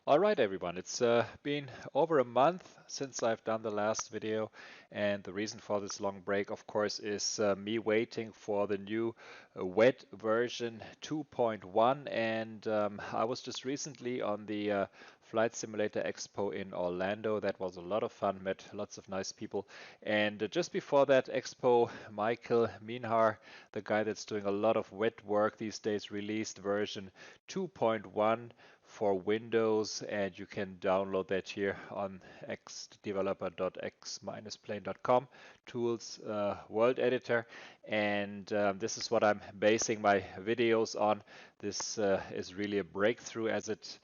All right, everyone. It's been over a month since I've done the last video, and the reason for this long break, of course, is me waiting for the new wet version 2.1. And I was just recently on the Flight Simulator Expo in Orlando. That was a lot of fun, met lots of nice people. And just before that expo, Michael Minhar, the guy that's doing a lot of wet work these days, released version 2.1 for Windows, and you can download that here on xdeveloper.x-plane.com tools world editor. And this is what I'm basing my videos on. This is really a breakthrough as it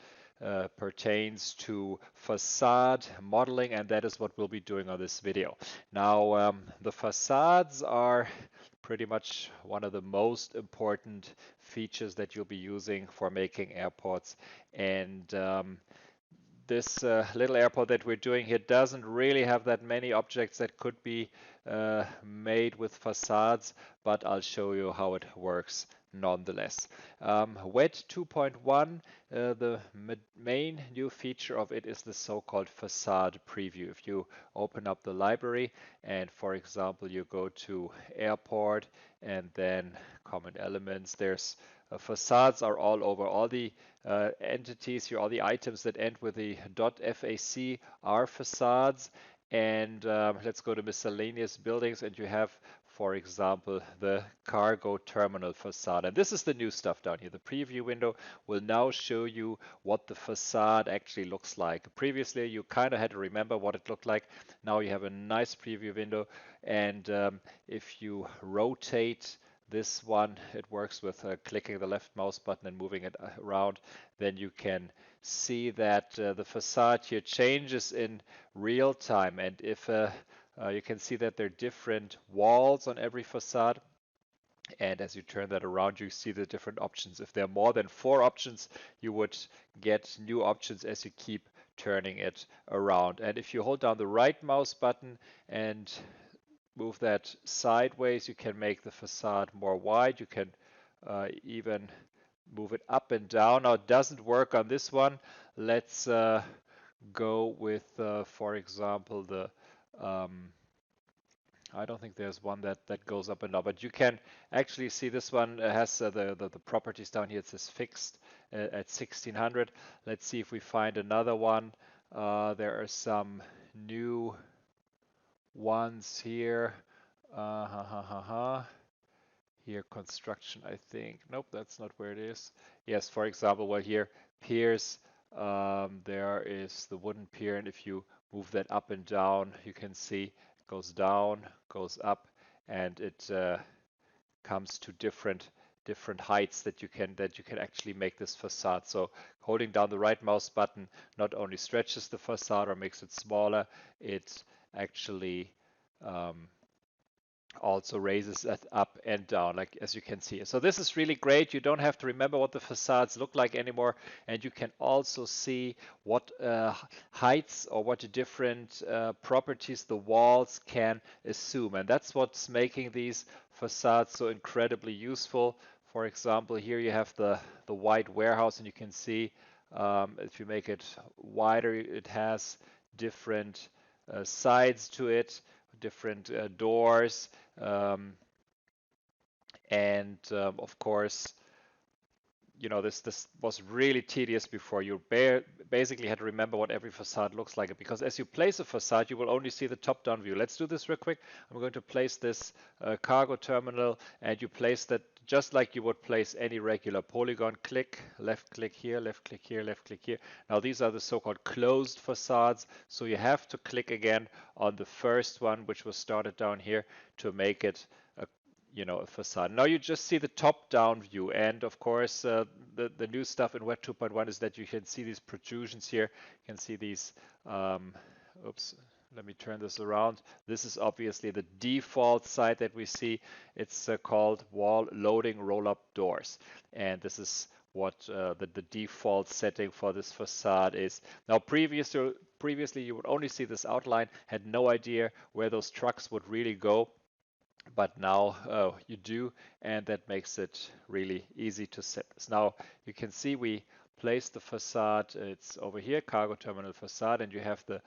pertains to facade modeling, and that is what we'll be doing on this video. Now, the facades are pretty much one of the most important features that you'll be using for making airports. And this little airport that we're doing here doesn't really have that many objects that could be made with facades, but I'll show you how it works nonetheless. WET 2.1, the main new feature of it is the so-called facade preview. If you open up the library and, for example, you go to airport and then common elements, there's facades are all over. All the entities here, all the items that end with the .fac are facades. And let's go to miscellaneous buildings, and you have, for example, the cargo terminal facade. And this is the new stuff down here. The preview window will now show you what the facade actually looks like. Previously, you kind of had to remember what it looked like. Now you have a nice preview window, and if you rotate this one, it works with clicking the left mouse button and moving it around. Then you can see that the facade here changes in real time. And if you can see that there are different walls on every facade. And as you turn that around, you see the different options. If there are more than 4 options, you would get new options as you keep turning it around. And if you hold down the right mouse button and move that sideways, you can make the facade more wide. You can even move it up and down. Now, it doesn't work on this one. Let's go with, for example, the I don't think there's one that goes up and down, but you can actually see this one has the properties down here. It says fixed at 1600. Let's see if we find another one. There are some new ones here. Here, construction, I think. Nope, that's not where it is. Yes, for example, well, here, piers, there is the wooden pier, and if you move that up and down, you can see it goes down, goes up, and it comes to different heights that you can actually make this facade. So holding down the right mouse button not only stretches the facade or makes it smaller, it actually also raises it up and down, like as you can see. So this is really great. You don't have to remember what the facades look like anymore, and you can also see what heights or what different properties the walls can assume. And that's what's making these facades so incredibly useful. For example, here you have the white warehouse, and you can see if you make it wider, it has different sides to it, different doors, and of course, you know, this was really tedious before. You basically had to remember what every facade looks like, because as you place a facade, you will only see the top-down view. Let's do this real quick. I'm going to place this cargo terminal, and you place that just like you would place any regular polygon. Click, left click here, left click here, left click here. Now these are the so-called closed facades, so you have to click again on the first one, which was started down here, to make it a facade. Now you just see the top-down view, and of course the new stuff in Web 2.1 is that you can see these protrusions here. You can see these. Oops, let me turn this around. This is obviously the default side that we see. It's called wall loading roll-up doors, and this is what the default setting for this facade is. Now previously you would only see this outline, had no idea where those trucks would really go. But now you do, and that makes it really easy to set this. Now you can see we place the facade. It's over here, cargo terminal facade, and you have the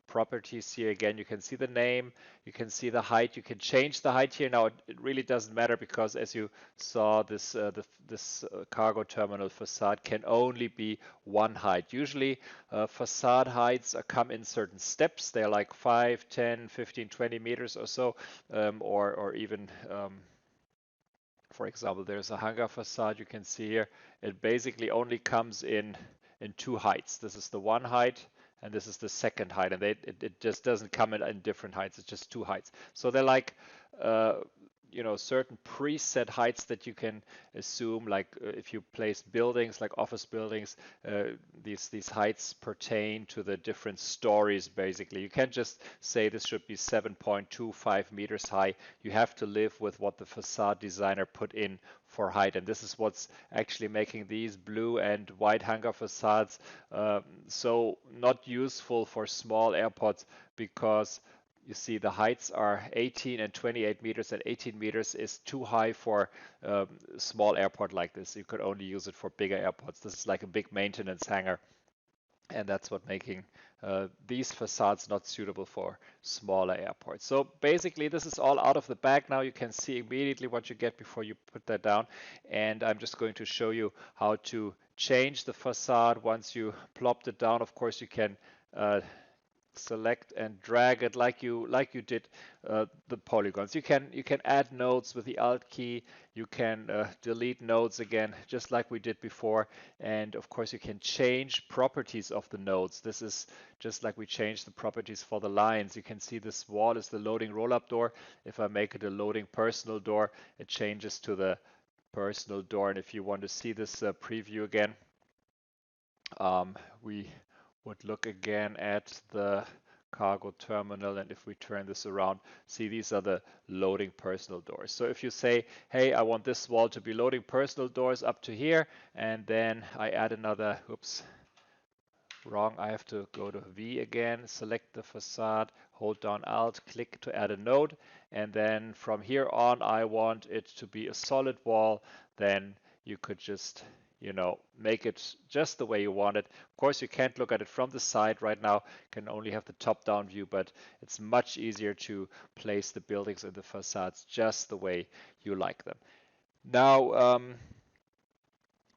properties here. Again, you can see the name, you can see the height, you can change the height here. Now it really doesn't matter because as you saw, this cargo terminal facade can only be one height. Usually facade heights come in certain steps. They're like 5, 10, 15, 20 meters or so, or even for example, there's a hangar facade you can see here. It basically only comes in two heights. This is the one height and this is the second height, and it just doesn't come in different heights. It's just two heights. So they're like uh, certain preset heights that you can assume, like if you place buildings like office buildings, these heights pertain to the different stories. Basically, you can't just say this should be 7.25 meters high. You have to live with what the facade designer put in for height, and this is what's actually making these blue and white hangar facades so not useful for small airports, because you see the heights are 18 and 28 meters, and 18 meters is too high for a small airport like this. You could only use it for bigger airports. This is like a big maintenance hangar, and that's what making these facades not suitable for smaller airports. So basically this is all out of the bag now. You can see immediately what you get before you put that down, and I'm just going to show you how to change the facade once you plopped it down. Of course you can select and drag it like you did the polygons. You can add nodes with the Alt key. You can delete nodes again, just like we did before. And of course, you can change properties of the nodes. This is just like we changed the properties for the lines. You can see this wall is the loading roll-up door. If I make it a loading personal door, it changes to the personal door. And if you want to see this preview again, we would look again at the cargo terminal, and if we turn this around, see these are the loading personal doors. So if you say, hey, I want this wall to be loading personal doors up to here, and then I add another, oops, wrong, I have to go to V again, select the facade, hold down Alt, click to add a node, and then from here on I want it to be a solid wall. Then you could just make it just the way you want it. Of course, you can't look at it from the side right now, can only have the top-down view, but it's much easier to place the buildings and the facades just the way you like them. Now,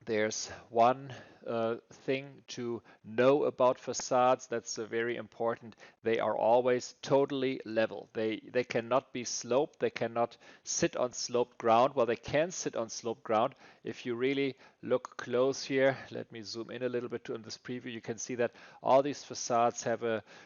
there's one thing to know about facades that's very important. They are always totally level. They cannot be sloped. They cannot sit on sloped ground. Well, they can sit on sloped ground. If you really look close here, let me zoom in a little bit in this preview, you can see that all these facades have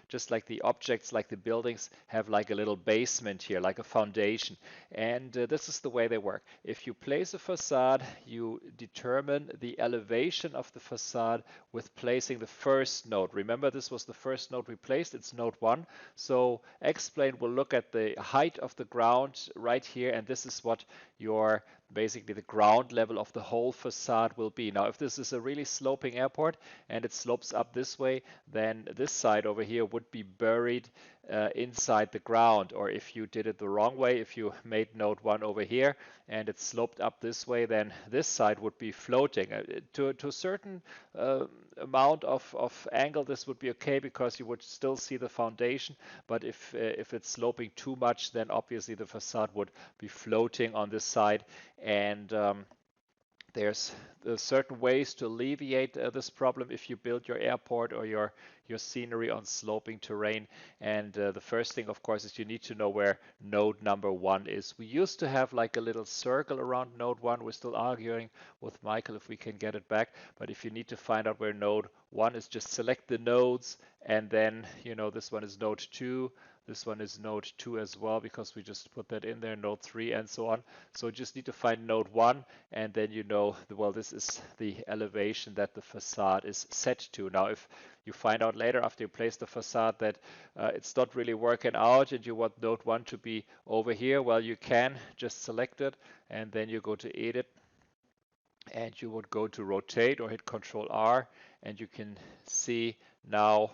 just like the objects, like the buildings, have like a little basement here, like a foundation. And this is the way they work. If you place a facade, you determine the elevation of the facade with placing the first node. Remember, this was the first node we placed. It's node 1. So X-Plane will look at the height of the ground right here, and this is what your basically the ground level of the whole facade will be. Now, if this is a really sloping airport and it slopes up this way, then this side over here would be buried inside the ground. Or if you did it the wrong way, if you made node 1 over here and it sloped up this way, then this side would be floating. To a certain amount of angle, this would be okay because you would still see the foundation. But if it's sloping too much, then obviously the facade would be floating on this side. And there's certain ways to alleviate this problem if you build your airport or your scenery on sloping terrain. And the first thing, of course, is you need to know where node number 1 is. We used to have like a little circle around node 1. We're still arguing with Michael if we can get it back. But if you need to find out where node 1 is, just select the nodes, and then this one is node 2. This one is node 2 as well, because we just put that in there, node 3 and so on. So you just need to find node 1, and then well, this is the elevation that the facade is set to. Now, if you find out later after you place the facade that it's not really working out and you want node 1 to be over here, well, you can just select it, and then you go to edit, and you would go to rotate or hit Control R, and you can see now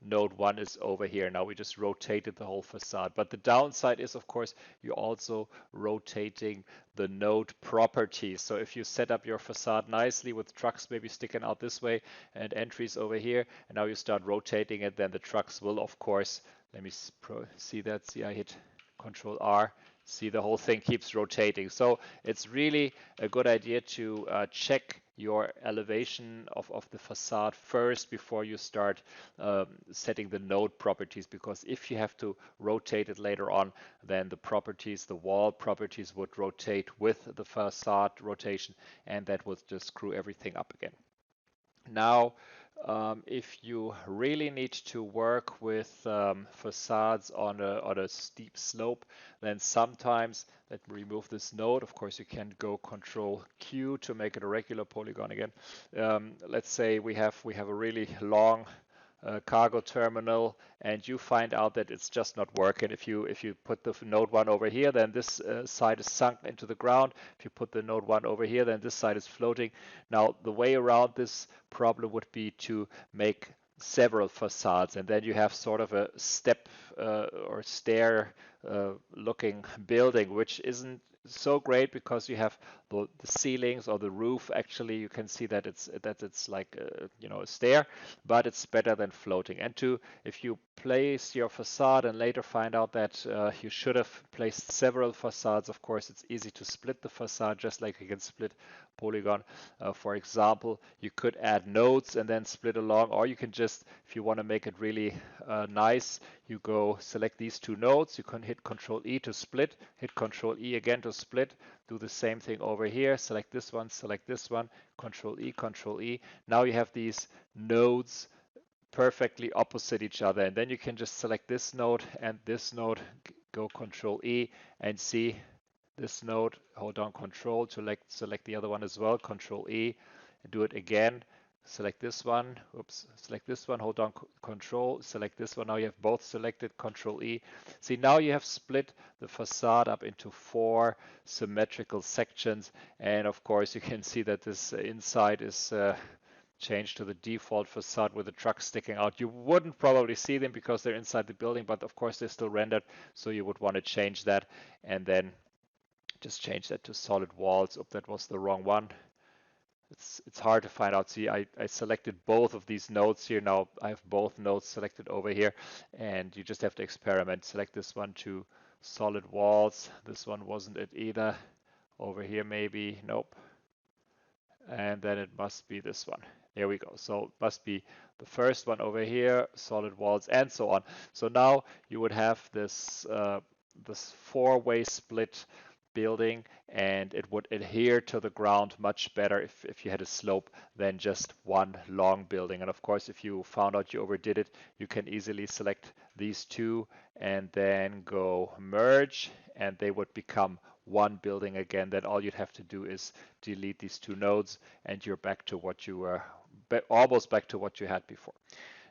node 1 is over here. Now we just rotated the whole facade. But the downside is, of course, you're also rotating the node properties. So if you set up your facade nicely with trucks maybe sticking out this way and entries over here, and now you start rotating it, then the trucks will, of course, let me see that. See, I hit Control R. See, the whole thing keeps rotating. So it's really a good idea to check your elevation of the facade first before you start setting the node properties, because if you have to rotate it later on, then the properties, the wall properties would rotate with the facade rotation, and that would just screw everything up again. Now, if you really need to work with facades on a steep slope, then sometimes, let me remove this node. Of course, you can go Control Q to make it a regular polygon again. Let's say we have a really long cargo terminal, and you find out that it's just not working. If you put the node 1 over here, then this side is sunk into the ground. If you put the node 1 over here, then this side is floating. Now the way around this problem would be to make several facades, and then you have sort of a step or stair looking building, which isn't so great because you have the ceilings or the roof. Actually, you can see that it's like a stair, but it's better than floating. And if you place your facade and later find out that you should have placed several facades, of course it's easy to split the facade, just like you can split polygon. For example, you could add nodes and then split along, or you can just, if you want to make it really nice, you go select these two nodes, you can hit Control E to split, hit Control E again to split, do the same thing over here, select this one, Control E, Control E. Now you have these nodes perfectly opposite each other, and then you can just select this node and this node, go Control E, and see this node, hold down Control to select the other one as well, Control E, and do it again. Select this one, select this one, hold down Control, select this one. Now you have both selected, Control E. See, now you have split the facade up into 4 symmetrical sections, and of course you can see that this inside is changed to the default facade with the trucks sticking out. You wouldn't probably see them because they're inside the building, but of course they're still rendered, so you would want to change that, and then just change that to solid walls. Oh, that was the wrong one. It's hard to find out. See, I selected both of these nodes here. Now I have both nodes selected over here, and you just have to experiment. Select this one to solid walls. This one wasn't it either. Over here maybe, nope. And then it must be this one. There we go. So it must be the first one over here, solid walls, and so on. So now you would have this this 4-way split building, and it would adhere to the ground much better if you had a slope than just one long building. And of course, if you found out you overdid it, you can easily select these two and then go merge, and they would become one building again. Then all you'd have to do is delete these two nodes, and you're back to what you were, almost back to what you had before.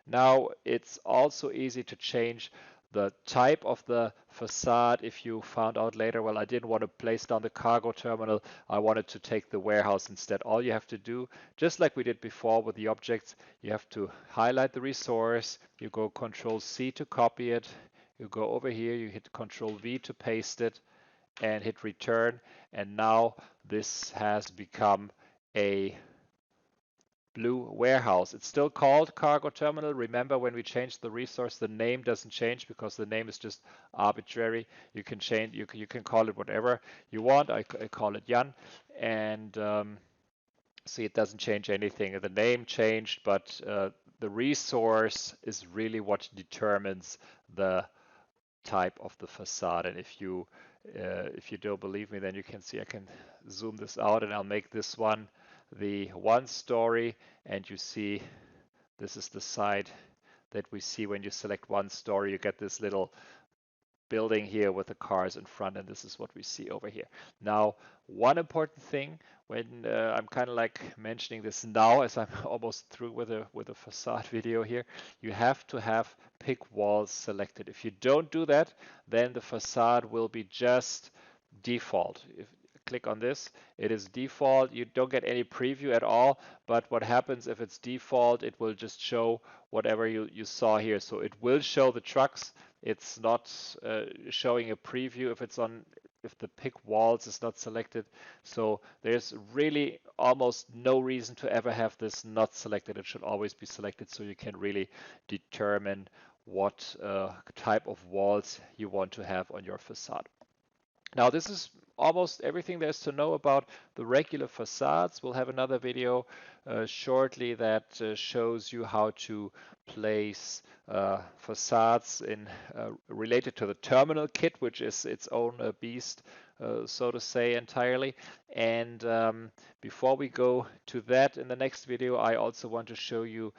Now it's also easy to change the type of the facade. If you found out later, well, I didn't want to place down the cargo terminal, I wanted to take the warehouse instead. All you have to do, just like we did before with the objects, you have to highlight the resource, you go Control C to copy it, you go over here, you hit Control V to paste it, and hit return, and now this has become a blue warehouse. It's still called cargo terminal. Remember, when we changed the resource, the name doesn't change because the name is just arbitrary. You can change, you can call it whatever you want. I call it Jan, and see, it doesn't change anything. The name changed, but the resource is really what determines the type of the facade. And if you don't believe me, then you can see, I can zoom this out, and I'll make this one the 1-story, and you see this is the side that we see when you select 1-story. You get this little building here with the cars in front, and this is what we see over here. Now, one important thing when I'm kind of like mentioning this now, as I'm almost through with a facade video here, you have to have pick walls selected. If you don't do that, then the facade will be just default. click on this. It is default. You don't get any preview at all, but what happens if it's default, it will just show whatever you saw here. So it will show the trucks. It's not showing a preview if the pick walls is not selected. So there's really almost no reason to ever have this not selected. It should always be selected so you can really determine what type of walls you want to have on your facade. Now this is almost everything there's to know about the regular facades. We'll have another video shortly that shows you how to place facades related to the terminal kit, which is its own beast, so to say, entirely. And before we go to that in the next video, I also want to show you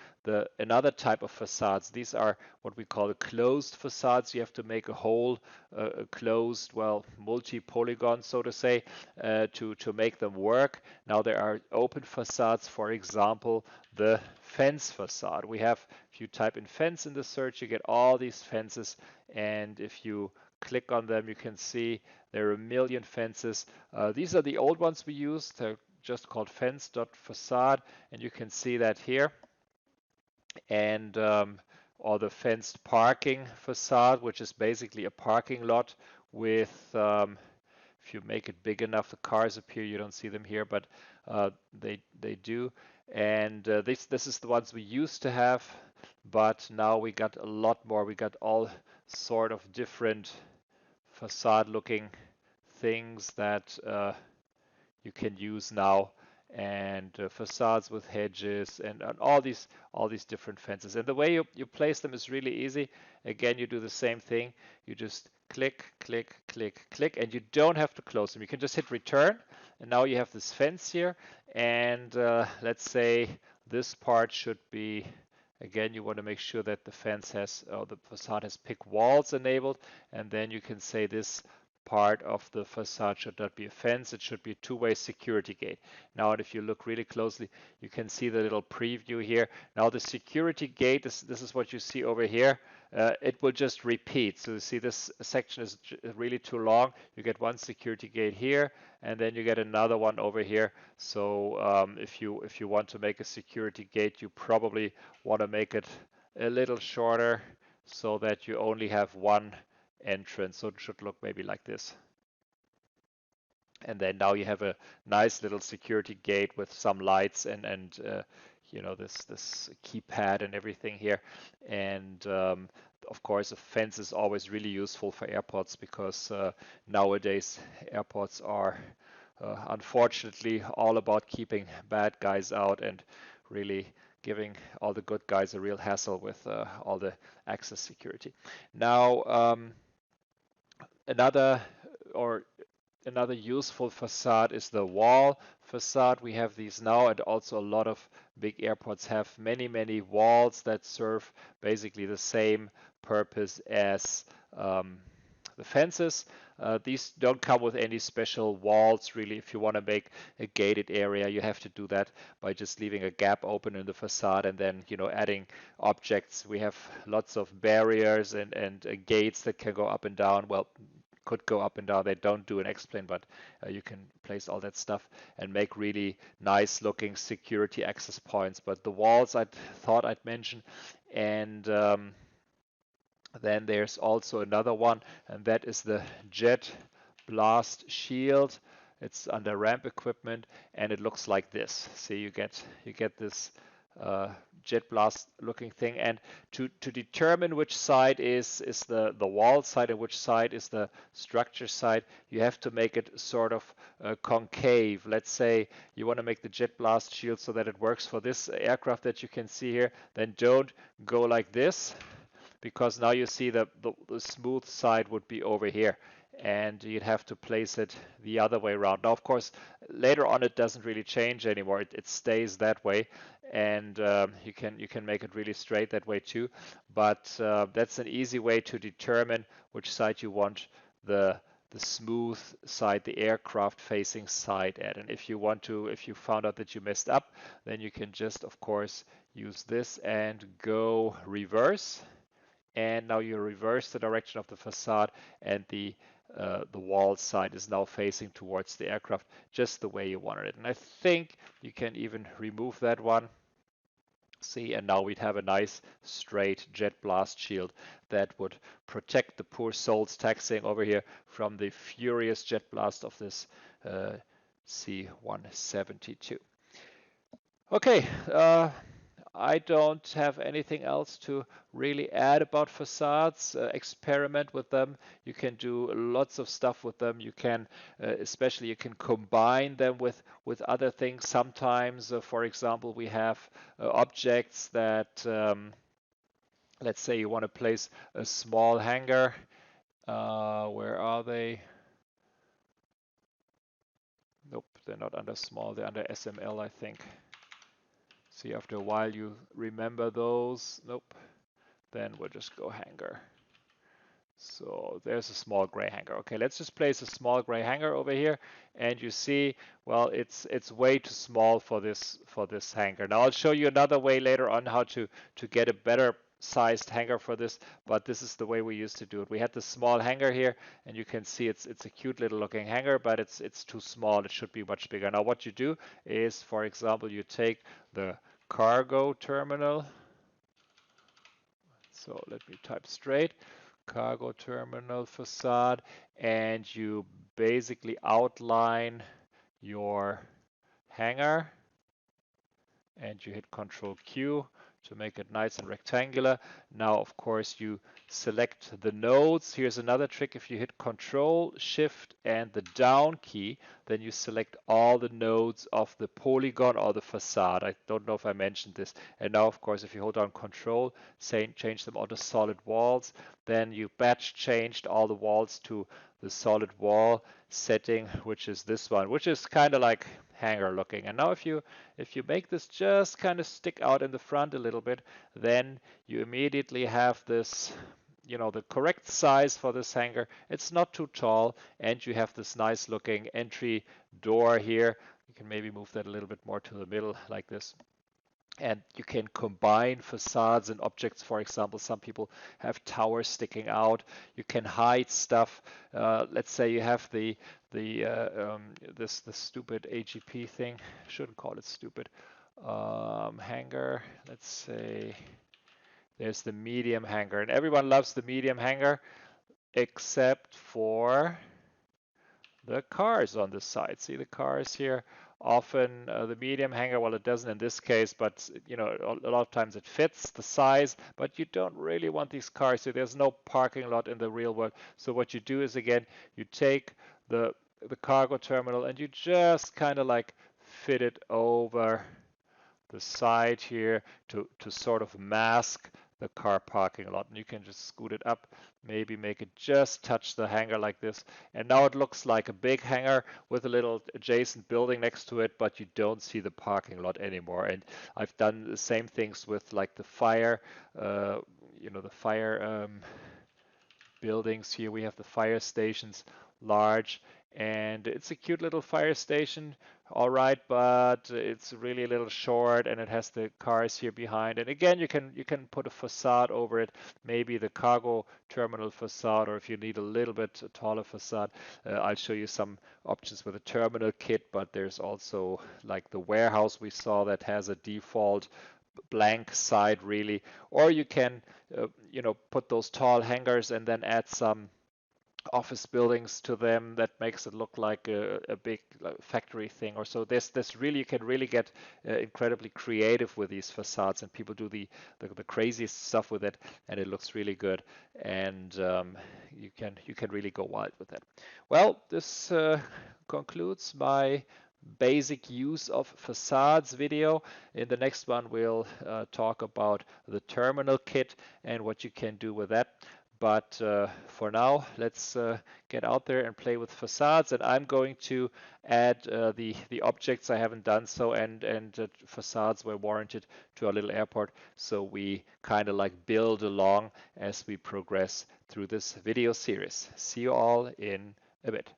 another type of facades. These are what we call closed facades. You have to make a whole closed, well, multi-polygon, so to say, to make them work. Now there are open facades, for example, the fence facade. We have, if you type in fence in the search, you get all these fences, and if you click on them, you can see there are a million fences. These are the old ones we used. They're just called fence.facade, and you can see that here. And or the fenced parking facade, which is basically a parking lot with, if you make it big enough, the cars appear. You don't see them here, but they do. And this is the ones we used to have, but now we got a lot more. We got all sort of different facade-looking things that you can use now, and facades with hedges and all these different fences. And the way you place them is really easy. Again, you do the same thing. You just click, click, click, click, and you don't have to close them. You can just hit return, and now you have this fence here. And let's say this part should be, again, you want to make sure that the fence has, or the facade has pick walls enabled, and then you can say this part of the facade should not be a fence, it should be a two-way security gate. Now, if you look really closely, you can see the little preview here. Now, the security gate, this is what you see over here. It will just repeat. So you see this section is really too long. You get one security gate here, and then you get another one over here. So if you want to make a security gate, you probably want to make it a little shorter so that you only have one entrance. So it should look maybe like this. And then now you have a nice little security gate with some lights and you know, this keypad and everything here. And of course, a fence is always really useful for airports, because nowadays airports are unfortunately all about keeping bad guys out and really giving all the good guys a real hassle with all the access security. Now, another useful facade is the wall facade. We have these now, and also a lot of big airports have many walls that serve basically the same purpose as the fences. These don't come with any special walls, really. If you want to make a gated area, you have to do that by just leaving a gap open in the facade and then, you know, adding objects. We have lots of barriers and gates that can go up and down. Well, could go up and down. They don't do an X-Plane, but you can place all that stuff and make really nice looking security access points. But the walls I thought I'd mention. And then there's also another one, and that is the jet blast shield. It's under ramp equipment, and it looks like this. See, you get this jet blast looking thing, and to determine which side is the wall side and which side is the structure side, you have to make it sort of concave. Let's say you want to make the jet blast shield so that it works for this aircraft that you can see here, then don't go like this, because now you see the smooth side would be over here, and you'd have to place it the other way around. Now, of course, later on it doesn't really change anymore. It stays that way, and you can make it really straight that way too. But that's an easy way to determine which side you want the smooth side, the aircraft facing side at. And if you found out that you messed up, then you can just, of course, use this and go reverse. And now you reverse the direction of the facade, and the the wall side is now facing towards the aircraft just the way you wanted it. And I think you can even remove that one. See, and now we'd have a nice straight jet blast shield that would protect the poor souls taxiing over here from the furious jet blast of this C-172. Okay, I don't have anything else to really add about facades. Experiment with them. You can do lots of stuff with them. You can, especially, you can combine them with other things. Sometimes, for example, we have objects that, let's say, you want to place a small hangar. Where are they? Nope, they're not under small. They're under SML, I think. See, after a while you remember those. Nope. Then we'll just go hangar. So there's a small gray hangar. Okay, let's just place a small gray hangar over here, and you see, well, it's way too small for this hangar. Now I'll show you another way later on how to get a better sized hangar for this, but this is the way we used to do it. We had this small hangar here, and you can see it's a cute little looking hangar, but it's too small. It should be much bigger. Now what you do is, for example, you take the cargo terminal. So let me type straight. Cargo terminal facade, and you basically outline your hangar, and you hit Control Q to make it nice and rectangular. Now, of course, you select the nodes. Here's another trick. If you hit Control, Shift, and the down key, then you select all the nodes of the polygon or the facade. I don't know if I mentioned this. And now, of course, if you hold down Control, change them onto solid walls, then you batch changed all the walls to the solid wall setting, which is this one, which is kind of like hangar looking. And now if you make this just kind of stick out in the front a little bit, then you immediately have this, you know, the correct size for this hangar. It's not too tall, and you have this nice looking entry door here. You can maybe move that a little bit more to the middle like this. And you can combine facades and objects. For example, some people have towers sticking out. You can hide stuff. Let's say you have this stupid AGP thing. Shouldn't call it stupid. Hangar. Let's say there's the medium hangar, and everyone loves the medium hangar except for the cars on this side. See the cars here? Often the medium hangar, well, it doesn't in this case, but you know, a lot of times it fits the size, but you don't really want these cars. So there's no parking lot in the real world. So what you do is, again, you take the cargo terminal and you just kind of like fit it over the side here to sort of mask the car parking lot. And you can just scoot it up, maybe make it just touch the hangar like this. And now it looks like a big hangar with a little adjacent building next to it, but you don't see the parking lot anymore. And I've done the same things with like the fire, you know, the fire buildings here. We have the fire stations large, and it's a cute little fire station, all right, but it's really a little short, and it has the cars here behind. And again, you can put a facade over it, maybe the cargo terminal facade, or if you need a little bit taller facade, I'll show you some options with a terminal kit. But there's also like the warehouse we saw that has a default blank side really, or you can you know, put those tall hangars and then add some office buildings to them that makes it look like a big factory thing or so. This really, you can really get incredibly creative with these facades, and people do the craziest stuff with it, and it looks really good. And you can really go wild with it. Well, this concludes my basic use of facades video. In the next one, we'll talk about the terminal kit and what you can do with that. But for now, let's get out there and play with facades. And I'm going to add the objects. I haven't done so, and facades were warranted to our little airport. So we kind of like build along as we progress through this video series. See you all in a bit.